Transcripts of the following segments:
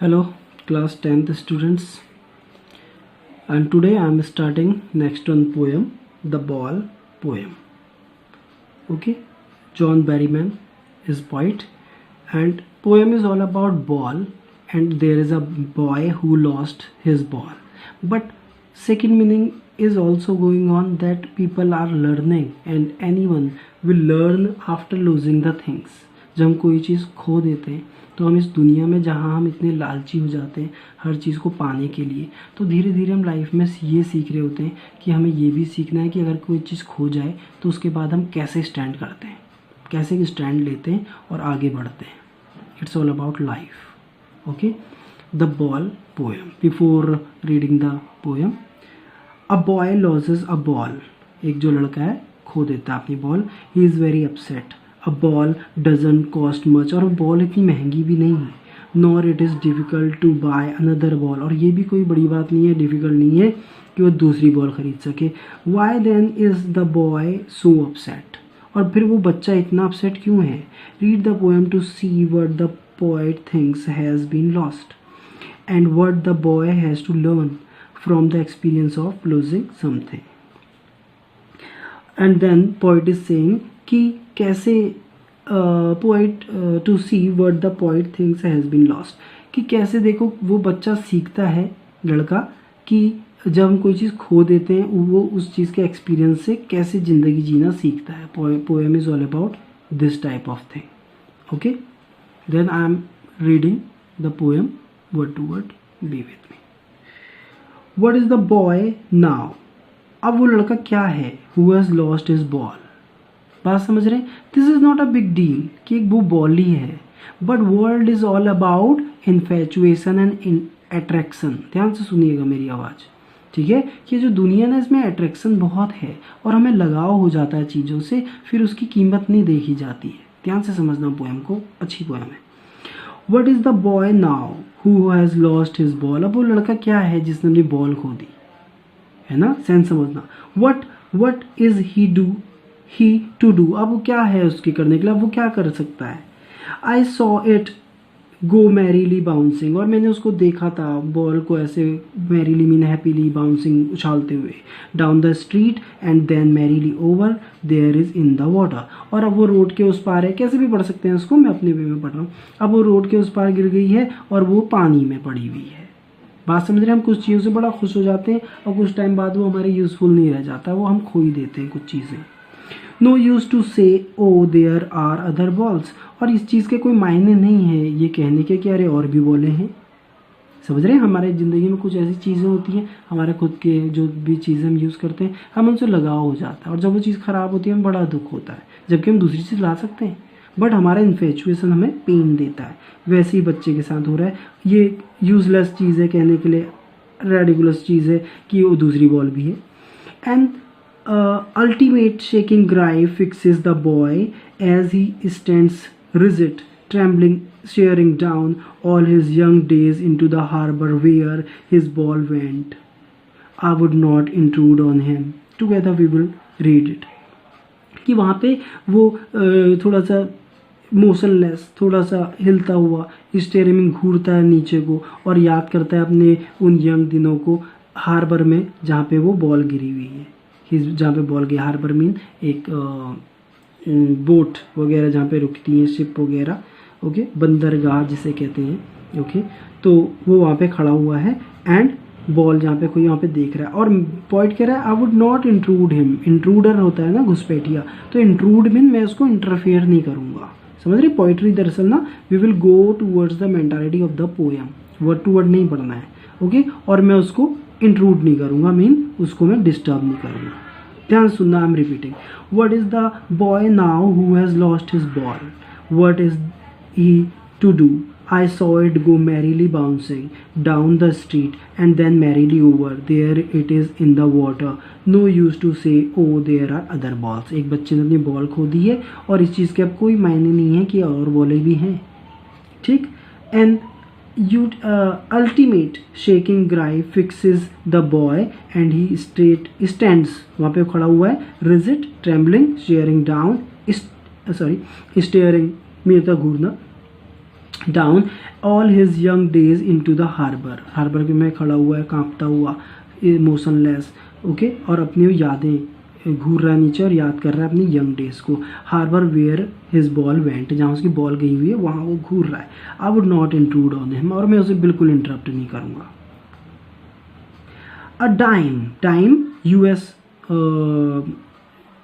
Hello, class 10th students, and today I am starting next one poem, The Ball poem. Okay, John Berryman is poet, and poem is all about ball, and there is a boy who lost his ball. But second meaning is also going on that people are learning, and anyone will learn after losing the things. जब हम कोई चीज़ खो देते हैं तो हम इस दुनिया में जहाँ हम इतने लालची हो जाते हैं हर चीज़ को पाने के लिए, तो धीरे धीरे हम लाइफ में ये सीख रहे होते हैं कि हमें ये भी सीखना है कि अगर कोई चीज़ खो जाए तो उसके बाद हम कैसे स्टैंड करते हैं, कैसे स्टैंड लेते हैं और आगे बढ़ते हैं. It's all about life. Okay, the ball poem. Before reading the poem, a boy loses a ball. एक जो लड़का है खो देता है अपनी ball. He is very upset. A ball doesn't cost much. और बॉल इतनी महंगी भी नहीं है. Nor it is difficult to buy another ball. और ये भी कोई बड़ी बात नहीं है, डिफ़िकल्ट नहीं है कि वो दूसरी बॉल ख़रीद सके. Why then is the boy so upset. और फिर वो बच्चा इतना अपसेट क्यों है. Read the poem to see what the poet thinks has been lost and what the boy has to learn from the experience of losing something. And then poet is saying कि कैसे poet to see what the poet thinks has been lost, कि कैसे देखो वो बच्चा सीखता है, लड़का, कि जब हम कोई चीज़ खो देते हैं वो उस चीज़ के एक्सपीरियंस से कैसे ज़िंदगी जीना सीखता है. Poem is all about this type of thing. Okay, then I am reading the poem word to word. Be with me. What is the boy now. अब वो लड़का क्या है who has lost his ball. बात समझ रहे हैं. This is not a big deal कि एक वो बॉल ही है, but world is all about infatuation and attraction. ध्यान से सुनिएगा मेरी आवाज़, ठीक है. कि जो दुनिया ना इसमें अट्रैक्शन बहुत है और हमें लगाव हो जाता है चीज़ों से, फिर उसकी कीमत नहीं देखी जाती है. ध्यान से समझना पोएम को, अच्छी पोएम है. What is the boy now who has lost his ball. अब वो लड़का क्या है जिसने अपनी बॉल खो दी, है ना. सेंस समझना. What is he to do. अब वो क्या है उसके करने के लिए, अब वो क्या कर सकता है. I saw it go merrily bouncing. और मैंने उसको देखा था बॉल को ऐसे मैरीली मीन हैप्पीली बाउंसिंग उछालते हुए down the street and then merrily over there is in the water. और अब वो रोड के उस पार है, कैसे भी पढ़ सकते हैं उसको, मैं अपने वे में पढ़ रहा हूँ. अब वो रोड के उस पार गिर गई है और वो पानी में पड़ी हुई है. बात समझ रहे हैं. हम कुछ चीज़ों से बड़ा खुश हो जाते हैं और कुछ टाइम बाद वो हमारे यूज़फुल नहीं रह जाता, वो हम खो ही देते हैं कुछ चीज़ें. No use to say O there are other balls. और इस चीज़ के कोई मायने नहीं है ये कहने के कि अरे और भी बॉलें हैं. समझ रहे हैं. हमारे ज़िंदगी में कुछ ऐसी चीज़ें होती हैं, हमारे खुद के जो भी चीज़ें हम यूज़ करते हैं हम उनसे लगाव हो जाता है, और जब वो चीज़ ख़राब होती है हमें बड़ा दुख होता है, जबकि हम दूसरी चीज़ ला सकते हैं, बट हमारा इन्फेचुएशन हमें पेन देता है. वैसे ही बच्चे के साथ हो रहा है. ये यूज़लेस चीज़ है कहने के लिए, रेडिकुलस चीज़ है कि वो दूसरी बॉल भी है. And ultimate shaking cry fixes the boy as he stands rigid, trembling, staring down all his young days into the harbor where his ball went. I would not intrude on him. Together we will read it. कि वहाँ पे वो थोड़ा सा motionless, थोड़ा सा हिलता हुआ स्टेयरिंग में घूरता है नीचे को और याद करता है अपने उन यंग दिनों को हार्बर में जहाँ पे वो बॉल गिरी हुई है. जहाँ पे बॉल गई, हार्बर मीन एक बोट वगैरह जहाँ पे रुकती हैं, शिप वगैरह. ओके, बंदरगाह जिसे कहते हैं. ओके, तो वो वहाँ पे खड़ा हुआ है एंड बॉल जहाँ पे कोई वहाँ पे देख रहा है. और पॉइंट कह रहा है I would not intrude him. Intruder होता है ना घुसपैठिया, तो इंट्रूड मीन मैं उसको इंटरफेयर नहीं करूँगा. समझ रही. पोइट्री दरअसल ना we will go towards the mentality of the poem. Word to word नहीं पढ़ना है. ओके, और मैं उसको इंट्रूड नहीं करूँगा, मीन उसको मैं डिस्टर्ब नहीं करूँगा. ध्यान सुनना. I am repeating. What is the boy now who has lost his ball. What is he to do. I saw it go merrily bouncing down the street and then merrily over there it is in the water. No use to say O there are other balls. एक बच्चे ने अपनी ball खो दी है और इस चीज़ के अब कोई मायने नहीं है कि और बॉलें भी हैं. ठीक. And ultimate shaking cry fixes the boy and he stands. वहाँ पे खड़ा हुआ है, rigid, trembling, staring down, staring मीता घूरना, down all his young days into the harbour, harbour में खड़ा हुआ है कांपता हुआ, मोशनलेस, ओके, और अपनी यादें घूर रहा है नीचे और याद कर रहा है अपनी यंग डेज को। Harbour where his ball went, जहाँ उसकी बॉल गई हुई है वहाँ वो घूर रहा है। I would not intrude on him, और मैं उसे बिल्कुल इंटरप्ट नहीं करूँगा। A dime, dime US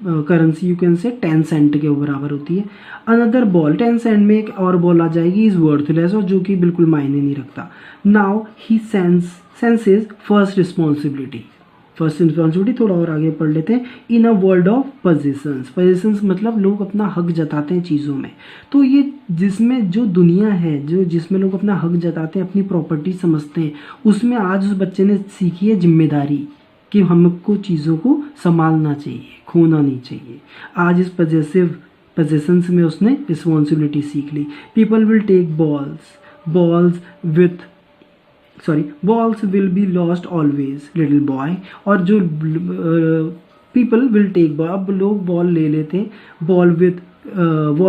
currency you can say 10 Saint के बराबर होती है। अनदर बॉल, 10 सेंट में एक और बॉल आ जाएगी, इज वर्थलेस, और जो कि बिल्कुल मायने नहीं रखता। Now he senses first responsibility, first responsibility थोड़ा और आगे पढ़ लेते हैं। In a world of possessions, possessions मतलब लोग अपना हक जताते हैं चीज़ों में, तो ये जिसमें जो दुनिया है, जो जिसमें लोग अपना हक जताते हैं, अपनी प्रॉपर्टी समझते हैं, उसमें आज उस बच्चे ने सीखी है जिम्मेदारी कि हमको चीज़ों को संभालना चाहिए, खोना नहीं चाहिए। आज इस पोजेशंस में उसने रिस्पॉन्सिबिलिटी सीख ली। People will take balls will be lost always little boy, और जो पीपल विल टेक बॉल, अब लोग बॉल ले लेते हैं, ball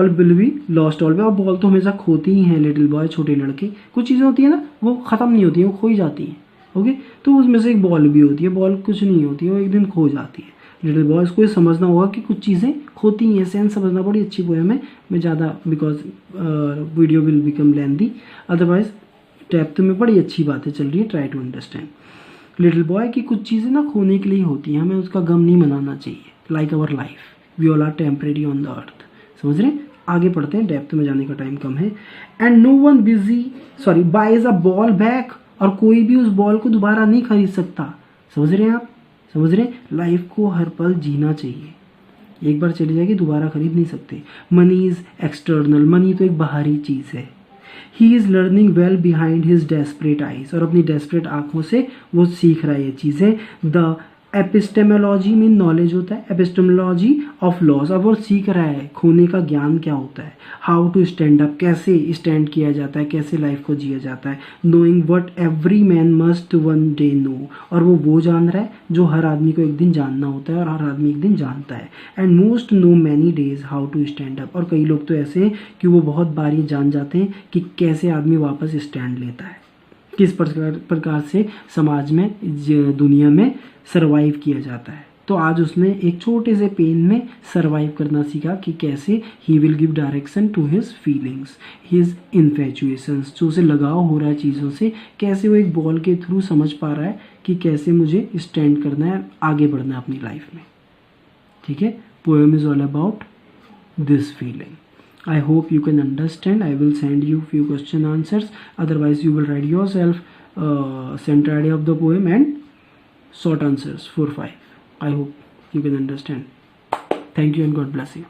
will be lost always, और बॉल तो हमेशा खोती ही हैं लिटिल बॉय, छोटे लड़के। कुछ चीज़ें होती हैं ना वो ख़त्म नहीं होती हैं, वो खोई जाती हैं, ओके, तो उसमें से एक बॉल भी होती है, बॉल कुछ नहीं होती है, वो एक दिन खो जाती है। लिटिल बॉयज़ को ये समझना होगा कि कुछ चीज़ें खोती हैं, सेंस समझना। बड़ी अच्छी पोएम है, मैं ज़्यादा because video will become lengthy, otherwise depth में बड़ी अच्छी बातें चल रही है, try to understand. Little boy की कुछ चीज़ें ना खोने के लिए होती हैं, हमें उसका गम नहीं मनाना चाहिए। Like our life, we all are temporary on the earth, समझ रहे हैं। आगे पढ़ते हैं, डेप्थ में जाने का टाइम कम है। And no one buys a ball back, और कोई भी उस बॉल को दोबारा नहीं खरीद सकता। समझ रहे हैं आप, समझ रहे हैं। लाइफ को हर पल जीना चाहिए, एक बार चली जाएगी दोबारा खरीद नहीं सकते। मनी इज एक्सटर्नल, मनी तो एक बाहरी चीज़ है। He is learning well behind his desperate eyes, और अपनी डेस्परेट आंखों से वो सीख रहा है ये चीज़ें। द एपिस्टेमोलॉजी मीन नॉलेज होता है, एपिस्टेमोलॉजी ऑफ लॉस, अब वो सीख रहा है खोने का ज्ञान क्या होता है। हाउ टू स्टैंड अप, कैसे स्टैंड किया जाता है, कैसे लाइफ को जिया जाता है। Knowing what every man must one day know, और वो जान रहा है जो हर आदमी को एक दिन जानना होता है, और हर आदमी एक दिन जानता है। And most know many days how to stand up, और कई लोग तो ऐसे हैं कि वो बहुत बार ये जान जाते हैं कि कैसे आदमी वापस स्टैंड लेता है, किस प्रकार से समाज में, दुनिया में सरवाइव किया जाता है। तो आज उसने एक छोटे से पेन में सरवाइव करना सीखा कि कैसे he will give direction to his feelings, his infatuations, जो उसे लगाव हो रहा है चीज़ों से, कैसे वो एक बॉल के थ्रू समझ पा रहा है कि कैसे मुझे स्टैंड करना है, आगे बढ़ना है अपनी लाइफ में। ठीक है, poem is all about this feeling. I hope you can understand. I will send you few question answers, otherwise you will write yourself center idea of the poem and short answers 4-5. I hope you can understand. Thank you and God bless you.